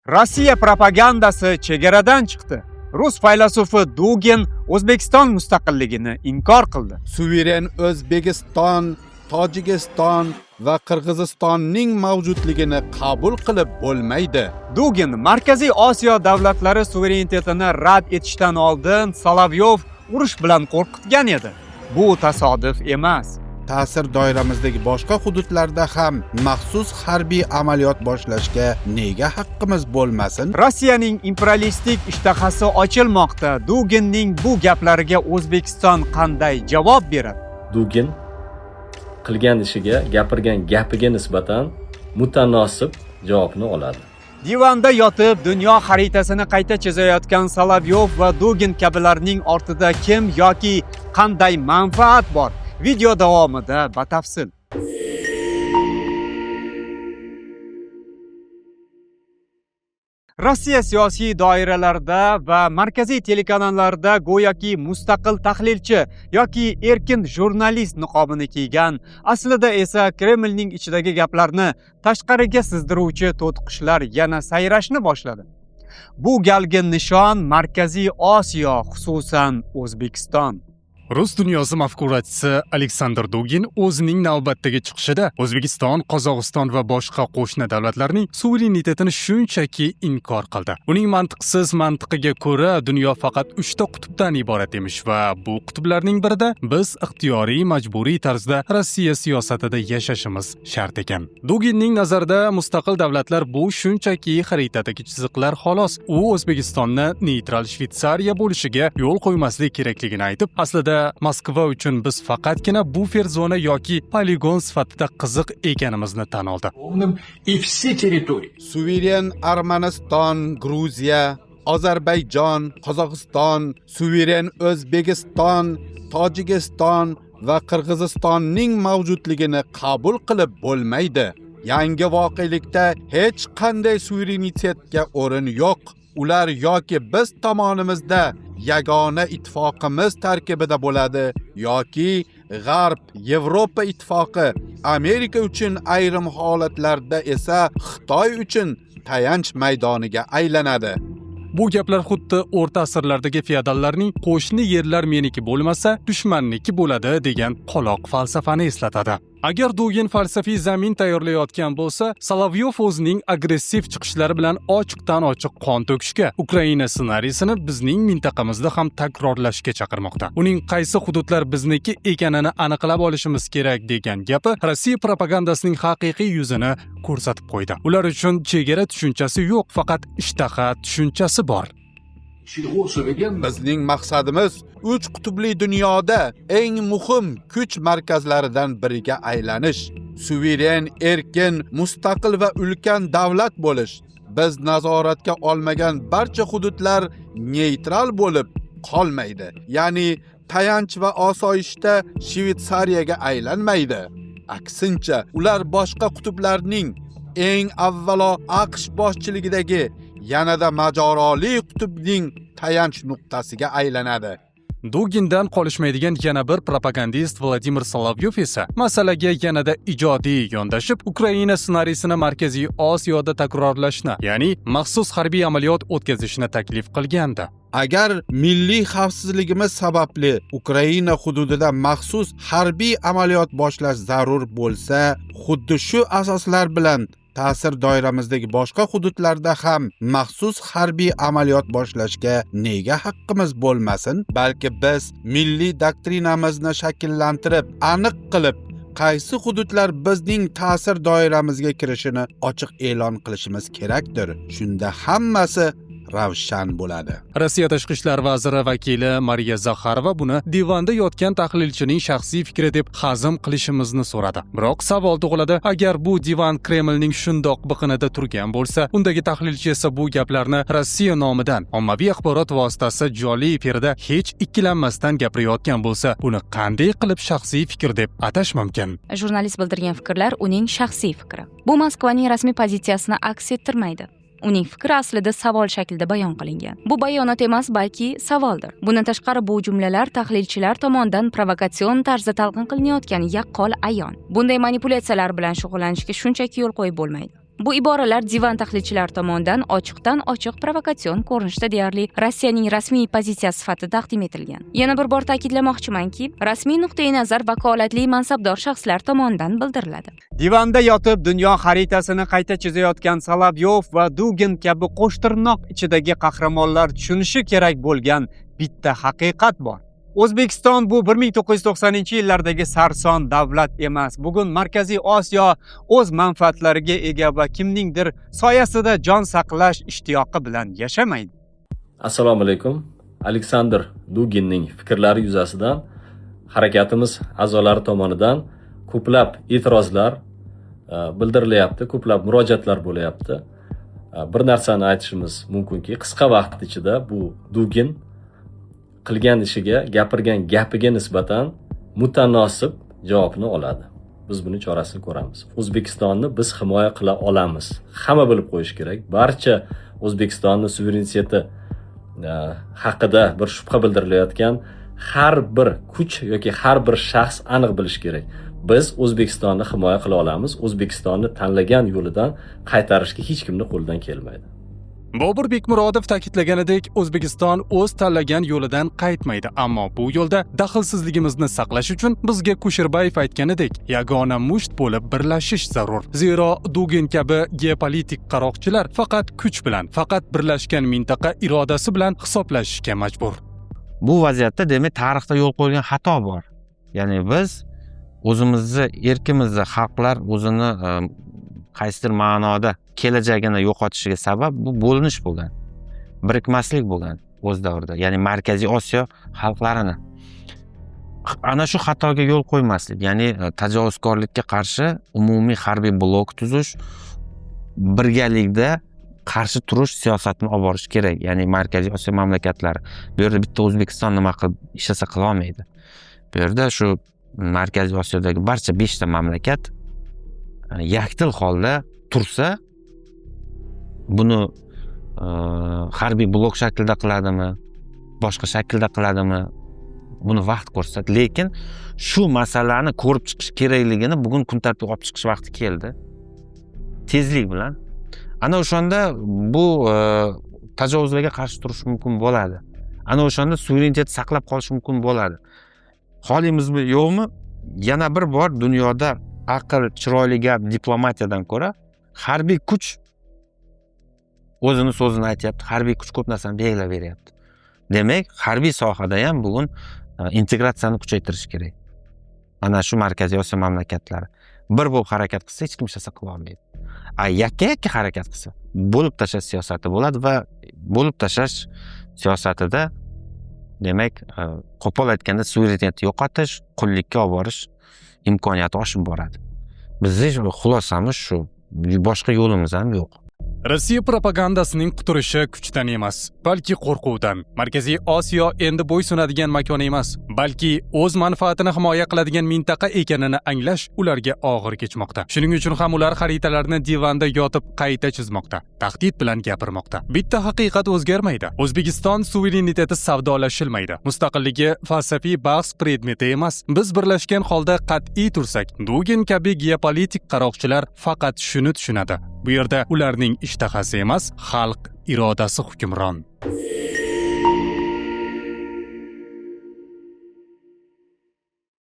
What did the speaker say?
Rossiya propagandasi chegaradan chiqdi. Rus faylasufi Dugin O'zbekiston mustaqilligini inkor qildi. Suveren O'zbekiston, Tojikiston va Qirg'izistonning mavjudligini qabul qilib bo'lmaydi. Dugin Markaziy Osiyo davlatlari suverenitetini rad etishdan oldin Solovyov urush bilan qo'rqitgan edi. Bu tasodif emas. Ta'sir doiramizdagi boshqa hududlarda ham maxsus harbiy amaliyot boshlashga nega haqqimiz bo'lmasin? Rossiyaning imperialistik ishtahasi ochilmoqda. Duginning bu gaplariga O'zbekiston qanday javob beradi? Dugin qilgan ishiga, gapirgan gapiga nisbatan mutanosib javobni oladi. Divanda yotib dunyo xaritasini qayta chizayotgan Solovyov va Dugin kabilarning ortida kim yoki qanday manfaat bor? Video davomida batafsil. Rossiya siyosiy doiralarida va markaziy telekanallarda go'yoki mustaqil tahlilchi yoki erkin jurnalist niqobini kiygan, aslida esa Kremlning ichidagi gaplarni tashqariga sizdiruvchi to'tiqushlar yana sayrashni boshladi. Bu galgi nishon Markaziy Osiyo, xususan O'zbekiston. Rus dunyosi mafkurachisi Aleksandr Dugin o'zining navbatdagi chiqishida O'zbekiston, Qozog'iston va boshqa qo'shni davlatlarning suverenitetini shunchaki inkor qildi. Uning mantiqsiz mantiqiga ko'ra, dunyo faqat 3 ta qutbdan iborat emish va bu qutblarning birida biz ixtiyoriy majburiy tarzda Rossiya siyosatida yashashimiz shart ekan. Duginning nazarida mustaqil davlatlar bu shunchaki xaritadagi chiziqlar xolos. U O'zbekistonni neytral Shvetsariya bo'lishiga yo'l qo'ymaslik kerakligini aytib, aslida Moskva uchun biz faqatgina bufer zona yoki poligon sifatida qiziq ekanimizni tan oldi. Suveren Armaniston, Gruziya, Ozarbayjon, Qozog'iston, suveren O'zbekiston, Tojikiston va Qirg'izistonning mavjudligini qabul qilib bo'lmaydi. Yangi voqelikda hech qanday suverenitetga o'rin yo'q. Ular yoki biz tomonimizda yagona ittifoqimiz tarkibida bo'ladi yoki G'arb, Yevropa ittifoqi, Amerika uchun ayrim holatlarda esa Xitoy uchun tayanch maydoniga aylanadi. Bu gaplar xuddi o'rta asrlardagi feodallarning qo'shni yerlar meniki bo'lmasa, dushmanniki bo'ladi degan qoloq falsafani eslatadi. Agar Dugin falsafiy zamin tayyorlayotgan bo'lsa, Solovyov o'zining agressiv chiqishlari bilan ochiqdan ochiq qon to'kishga, Ukraina ssenariysini bizning mintaqamizda ham takrorlashga chaqirmoqda. Uning qaysi hududlar bizniki ekanini aniqlab olishimiz kerak degan gapi Rossiya propagandasining haqiqiy yuzini ko'rsatib qo'ydi. Ular uchun chegara tushunchasi yo'q, faqat ishtaha tushunchasi bor. Bizning maqsadimiz 3 qutbli dunyoda eng muhim kuch markazlaridan biriga aylanish, suveren, erkin, mustaqil va ulkan davlat bo'lish. Biz nazoratga olmagan barcha hududlar neytral bo'lib qolmaydi. Ya'ni tayanch va osoyishta Shvetsariyaga aylanmaydi. Aksincha, ular boshqa qutblarning, eng avvalo AQSh boshchiligidagi yanada majoroli qutbning tayanch nuqtasiga aylanadi. Dugindan qolishmaydigan yana bir propagandist Vladimir Solovyov esa masalaga yanada ijodiy yondashib, Ukraina ssenariysini Markaziy Osiyoda takrorlashni, ya'ni maxsus harbiy amaliyot o'tkazishni taklif qilgandi. Agar milliy xavfsizligimiz sababli Ukraina hududida maxsus harbiy amaliyot boshlash zarur bo'lsa, xuddi shu asoslar bilan ta'sir doiramizdagi boshqa hududlarda ham maxsus harbiy amaliyot boshlashga nega haqqimiz bo'lmasin? Balki biz milliy doktrinamizni shakllantirib, aniq qilib, qaysi hududlar bizning ta'sir doiramizga kirishini ochiq e'lon qilishimiz kerakdir. Shunda hammasi ravshan bo'ladi. Rossiya tashqi ishlar vaziri vakili Mariya Zakharova buni divanda yotgan tahlilchining shaxsiy fikri deb hazm qilishimizni so'radi. Biroq savol tug'iladi, agar bu divan Kremlning shundoq biqinida turgan bo'lsa, undagi tahlilchi esa bu gaplarni Rossiya nomidan ommaviy axborot vositasi jonli efirda hech ikkilanmasdan gapirayotgan bo'lsa, buni qanday qilib shaxsiy fikr deb atash mumkin? Jurnalist bildirgan fikrlar uning shaxsiy fikri. Bu Moskvaning rasmiy pozitsiyasini aks ettirmaydi. Uning fikri aslida savol shaklida bayon qilingan. Bu bayonot emas, balki savoldir. Bundan tashqari bu jumlalar tahlilchilar tomonidan provokatsion tarzda talqin qilinayotgani yaqqol ayon. Bunday manipulyatsiyalar bilan shug'ullanishga shunchaki yo'l qo'yib bo'lmaydi. Bu iboralar divan tahlilchilari tomonidan ochiqdan ochiq provokatsion ko'rinishda deyarli Rossiyaning rasmiy pozitsiyasi sifatida taqdim etilgan. Yana bir bor ta'kidlamoqchimanki, rasmiy nuqtai nazar vakolatli mansabdor shaxslar tomonidan bildiriladi. Divanda yotib dunyo xaritasini qayta chizayotgan Solovyov va Dugin kabi qo'shtirnoq ichidagi qahramonlar tushunishi kerak bo'lgan bitta haqiqat bor. O'zbekiston bu 1990-yillardagi sarson davlat emas. Bugun Markaziy Osiyo o'z manfaatlariga ega va kimningdir soyasida jon saqlash ishtiyoqi bilan yashamaydi. Assalomu alaykum. Aleksandr Duginning fikrlari yuzasidan harakatimiz a'zolari tomonidan ko'plab e'tirozlar bildirilyapti, ko'plab murojaatlar bo'layapti. Bir narsani aytishimiz mumkinki, qisqa vaqt ichida bu Dugin qilgan ishiga, gapirgan gapiga nisbatan mutanosib javobni oladi. Biz buni chorasini ko'ramiz. O'zbekistonni biz himoya qila olamiz. Hamma bilib qo'yish kerak. Barcha O'zbekistonning suvereniteti haqida bir shubha bildirilayotgan har bir kuch yoki har bir shaxs aniq bilish kerak. Biz O'zbekistonni himoya qila olamiz. O'zbekistonni tanlagan yo'lidan qaytarishga hech kimning qo'lidan kelmaydi. Bobur Bekmurodov ta'kidlaganidek, O'zbekiston o'z tanlagan yo'lidan qaytmaydi, ammo bu yo'lda daxlsizligimizni saqlash uchun bizga Kusherbayev aytganidek, yagona musht bo'lib birlashish zarur. Zero Dugin kabi geopolitik qaroqchilar faqat kuch bilan, faqat birlashgan mintaqa irodasi bilan hisoblashishga majbur. Bu vaziyatda demak tarixda yo'l qo'yilgan xato bor. Ya'ni biz o'zimizni erkimizni xalqlar o'zini qaysidir ma'noda kelajagini yo'qotishiga sabab bu bo'linish bo'lgan, birikmaslik bo'lgan o'z davrida, ya'ni Markaziy Osiyo xalqlarini ana shu xatoga yo'l qo'ymaslik, ya'ni tajovuzkorlikka qarshi umumiy harbiy blok tuzish, birgalikda qarshi turish siyosatini olib borish kerak. Ya'ni Markaziy Osiyo mamlakatlari bu yerda bitta O'zbekiston nima qilib ishlasa qila olmaydi. Bu yerda shu Markaziy Osiyodagi barcha 5 ta mamlakat yakdil holda tursa, buni harbiy blok shaklida qiladimi, boshqa shaklda qiladimi, buni vaqt ko'rsatadi. Lekin shu masalani ko'rib chiqish kerakligini bugun kun tartibga olib chiqish vaqti keldi. Tezlik bilan. Ana o'shanda bu tajovuzlarga qarshi turish mumkin bo'ladi. Ana o'shanda suverenitet saqlab qolish mumkin bo'ladi. Xohlaymizmi, yo'qmi? Yana bir bor dunyoda aql, chiroyli gap diplomatiyadan ko'ra harbiy kuch o'zini so'zini aytyapti. Harbiy kuch ko'p narsani belgilab beryapti. Demak, harbiy sohada ham bugun integratsiyani kuchaytirish kerak. Ana shu Markaziy Osiyo mamlakatlari bir bo'lib harakat qilsa, hech kim ishlasa qila olmaydi. Yakka harakat qilsa, bo'lib tashlash siyosati bo'ladi va bo'lib tashlash siyosatida demak, qo'pol aytganda suverenitetni yo'qotish, qullikka olib borish imkoniyati oshib boradi. Bizning xulosamiz shu. Boshqa yo'limiz ham yo'q. Rossiya propagandasining quturishi kuchdan emas, balki qo'rquvdan. Markaziy Osiyo endi bo'ysunadigan makon emas, balki o'z manfaatini himoya qiladigan mintaqa ekanini anglash ularga og'ir kechmoqda. Shuning uchun ham ular xaritalarni divanda yotib qayta chizmoqda, tahdid bilan gapirmoqda. Bitta haqiqat o'zgarmaydi. O'zbekiston suvereniteti savdolashilmaydi. Mustaqilligi falsafiy bahs predmeti emas. Biz birlashgan holda qat'iy tursak, Dugin kabi geopolitik qaroqchilar faqat shuni tushunadi. Bu yerda ularning ishtahasi emas, xalq irodasi hukmron.